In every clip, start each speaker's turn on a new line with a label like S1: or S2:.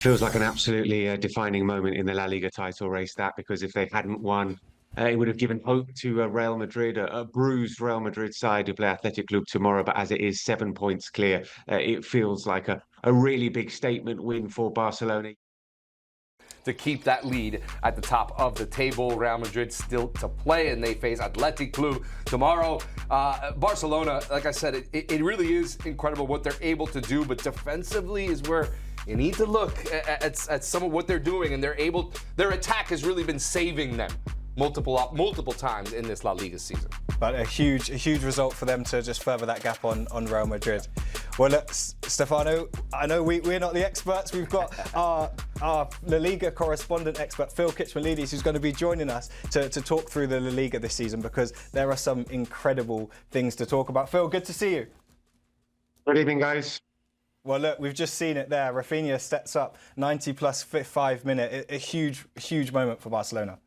S1: Feels like an absolutely defining moment in the La Liga title race, that, because if they hadn't won, it would have given hope to Real Madrid, a bruised Real Madrid side who play Athletic Club tomorrow. But as it is 7 points clear, it feels like a really big statement win for Barcelona.
S2: To keep that lead at the top of the table. Real Madrid still to play, and they face Athletic Club tomorrow. Barcelona, like I said, it really is incredible what they're able to do, but defensively is where you need to look at some of what they're doing, and their attack has really been saving them multiple times in this La Liga season.
S3: But a huge result for them to just further that gap on Real Madrid. Well, look, Stefano, I know we're not the experts. We've got our La Liga correspondent expert, Phil Kitromilides, who's going to be joining us to talk through the La Liga this season, because there are some incredible things to talk about. Phil, good to see you.
S1: Good evening, guys.
S3: Well, look, we've just seen it there. Rafinha steps up, 90 plus 5 minute. A huge moment for Barcelona.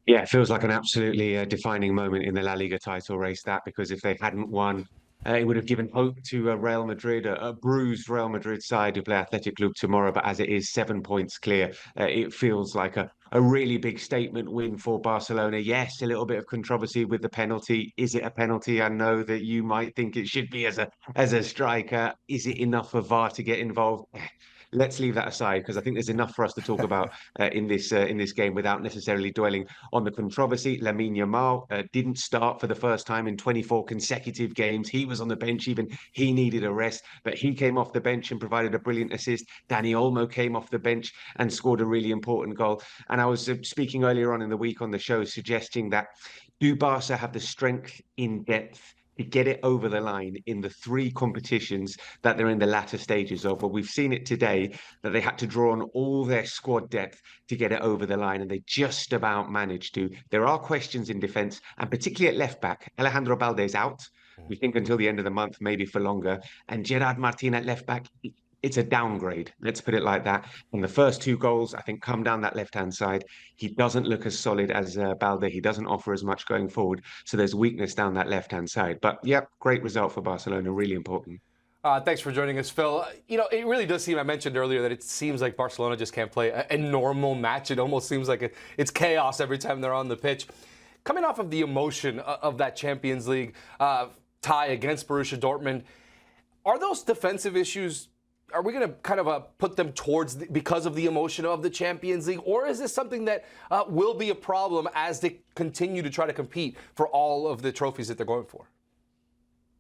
S1: Yeah, it feels like an absolutely defining moment in the La Liga title race, that, because if they hadn't won, it would have given hope to Real Madrid, a bruised Real Madrid side who play Athletic Club tomorrow. But as it is 7 points clear, it feels like a really big statement win for Barcelona. Yes, a little bit of controversy with the penalty. Is it a penalty? I know that you might think it should be as a striker. Is it enough for VAR to get involved? Let's leave that aside, because I think there's enough for us to talk about in this game without necessarily dwelling on the controversy. Lamine Yamal didn't start for the first time in 24 consecutive games. He was on the bench, even he needed a rest, but he came off the bench and provided a brilliant assist. Dani Olmo came off the bench and scored a really important goal. And I was speaking earlier on in the week on the show, suggesting that, do Barca have the strength in depth to get it over the line in the three competitions that they're in the latter stages of? Well, we've seen it today that they had to draw on all their squad depth to get it over the line, and they just about managed to. There are questions in defence, and particularly at left back. Alejandro Balde's out. We think until the end of the month, maybe for longer. And Gerard Martin at left back, it's a downgrade. Let's put it like that. And the first two goals, I think, come down that left-hand side. He doesn't look as solid as Balde. He doesn't offer as much going forward. So there's weakness down that left-hand side. But, yep, great result for Barcelona. Really important.
S2: Thanks for joining us, Phil. You know, it really does seem, I mentioned earlier, that it seems like Barcelona just can't play a normal match. It almost seems like it's chaos every time they're on the pitch. Coming off of the emotion of that Champions League tie against Borussia Dortmund, are those defensive issues, are we going to kind of put them towards because of the emotion of the Champions League? Or is this something that will be a problem as they continue to try to compete for all of the trophies that they're going for?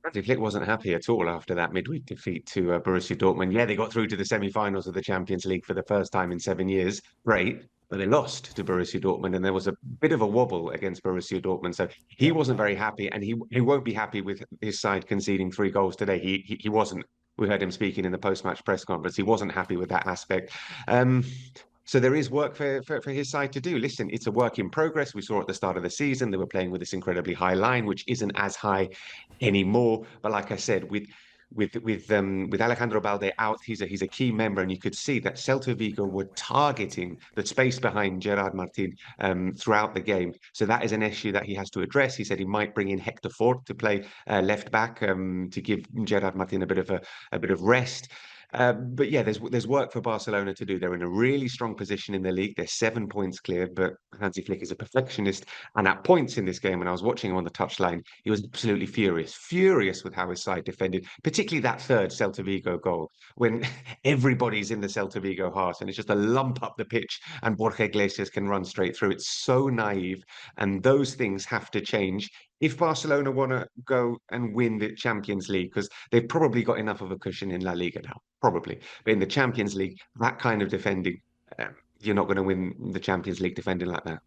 S1: Hansi Flick wasn't happy at all after that midweek defeat to Borussia Dortmund. Yeah, they got through to the semi-finals of the Champions League for the first time in 7 years. Great. But they lost to Borussia Dortmund, and there was a bit of a wobble against Borussia Dortmund. So he wasn't very happy, and he won't be happy with his side conceding 3 goals today. He wasn't. We heard him speaking in the post-match press conference. He wasn't happy with that aspect. So there is work for his side to do. Listen, it's a work in progress. We saw at the start of the season, they were playing with this incredibly high line, which isn't as high anymore. But like I said, with Alejandro Balde out, he's a key member, and you could see that Celta Vigo were targeting the space behind Gerard Martin throughout the game. So that is an issue that he has to address. He said he might bring in Hector Fort to play left back to give Gerard Martin a bit of rest. But yeah, there's work for Barcelona to do. They're in a really strong position in the league. They're 7 points clear, but Hansi Flick is a perfectionist. And at points in this game, when I was watching him on the touchline, he was absolutely furious with how his side defended, particularly that third Celta Vigo goal, when everybody's in the Celta Vigo heart and it's just a lump up the pitch and Borja Iglesias can run straight through. It's so naive, and those things have to change if Barcelona want to go and win the Champions League, because they've probably got enough of a cushion in La Liga now, probably. But in the Champions League, that kind of defending, you're not going to win the Champions League defending like that.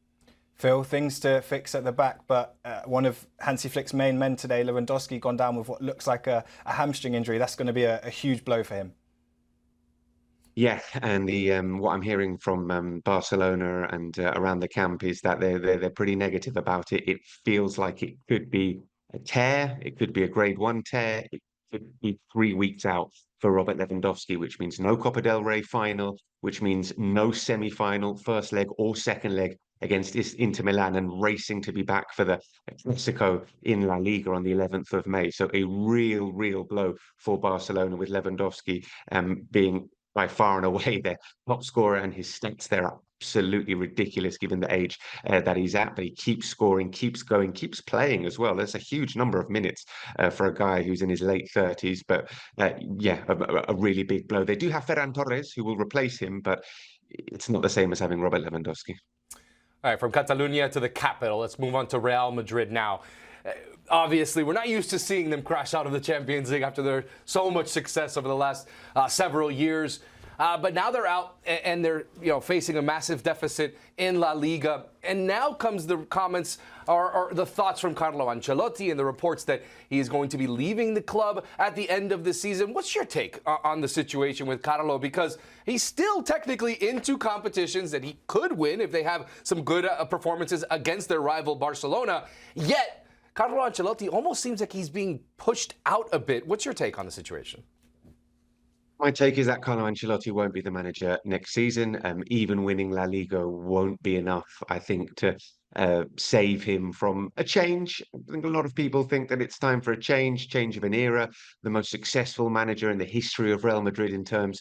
S3: Phil, things to fix at the back, but one of Hansi Flick's main men today, Lewandowski, gone down with what looks like a hamstring injury. That's going to be a huge blow for him.
S1: Yeah, and the what I'm hearing from Barcelona and around the camp is that they're pretty negative about it. It feels like it could be a tear, it could be a grade 1 tear, it could be 3 weeks out for Robert Lewandowski, which means no Copa del Rey final, which means no semi-final, first leg or second leg against Inter Milan, and racing to be back for the Clasico in La Liga on the 11th of May. So a real blow for Barcelona, with Lewandowski being by far and away their top scorer, and his stats there are absolutely ridiculous given the age that he's at. But he keeps scoring, keeps going, keeps playing as well. That's a huge number of minutes for a guy who's in his late 30s. But yeah, a really big blow. They do have Ferran Torres, who will replace him, but it's not the same as having Robert Lewandowski.
S2: All right, from Catalonia to the capital, let's move on to Real Madrid now. Obviously, we're not used to seeing them crash out of the Champions League after their so much success over the last several years. But now they're out and they're facing a massive deficit in La Liga. And now comes the comments or the thoughts from Carlo Ancelotti and the reports that he is going to be leaving the club at the end of the season. What's your take on the situation with Carlo? Because he's still technically in two competitions that he could win if they have some good performances against their rival Barcelona. Yet, Carlo Ancelotti almost seems like he's being pushed out a bit. What's your take on the situation?
S1: My take is that Carlo Ancelotti won't be the manager next season. Even winning La Liga won't be enough, I think, to save him from a change. I think a lot of people think that it's time for a change of an era. The most successful manager in the history of Real Madrid in terms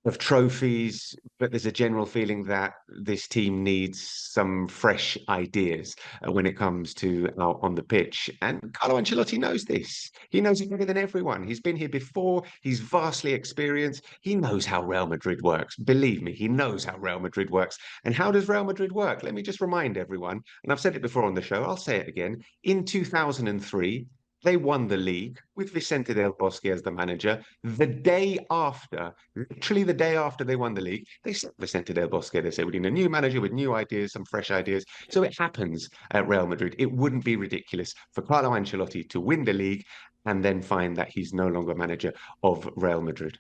S1: of trophies, but there's a general feeling that this team needs some fresh ideas when it comes to out on the pitch. And Carlo Ancelotti knows this. He knows it better than everyone. He's been here before. He's vastly experienced. He knows how Real Madrid works. Believe me, he knows how Real Madrid works. And how does Real Madrid work? Let me just remind everyone, and I've said it before on the show, I'll say it again. In 2003, they won the league with Vicente Del Bosque as the manager. The day after, literally the day after they won the league, they sacked Vicente Del Bosque. They said, we need a new manager with new ideas, some fresh ideas. So it happens at Real Madrid. It wouldn't be ridiculous for Carlo Ancelotti to win the league and then find that he's no longer manager of Real Madrid.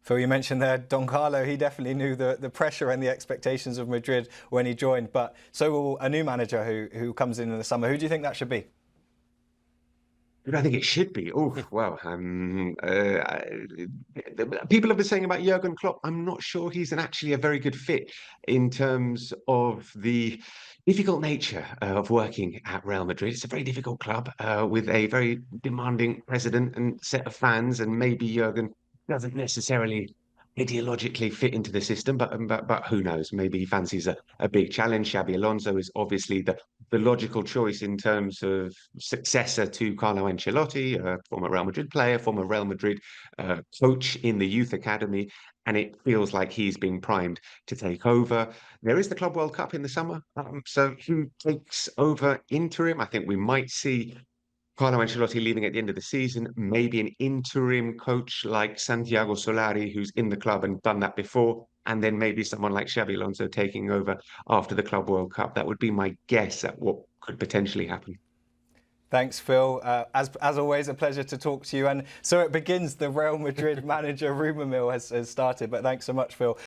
S3: Phil, you mentioned there Don Carlo. He definitely knew the pressure and the expectations of Madrid when he joined. But so will a new manager who comes in the summer. Who do you think that should be?
S1: I think it should be. Oh, well, people have been saying about Jurgen Klopp. I'm not sure he's actually a very good fit in terms of the difficult nature of working at Real Madrid. It's a very difficult club with a very demanding president and set of fans, and maybe Jurgen doesn't necessarily ideologically fit into the system, but who knows? Maybe he fancies a big challenge. Xabi Alonso is obviously the logical choice in terms of successor to Carlo Ancelotti, a former Real Madrid player, former Real Madrid coach in the youth academy, and it feels like he's been primed to take over. There is the Club World Cup in the summer, so who takes over interim? I think we might see Carlo Ancelotti leaving at the end of the season, maybe an interim coach like Santiago Solari, who's in the club and done that before, and then maybe someone like Xabi Alonso taking over after the Club World Cup. That would be my guess at what could potentially happen.
S3: Thanks, Phil. As always, a pleasure to talk to you. And so it begins. The Real Madrid manager rumour mill has started. But thanks so much, Phil.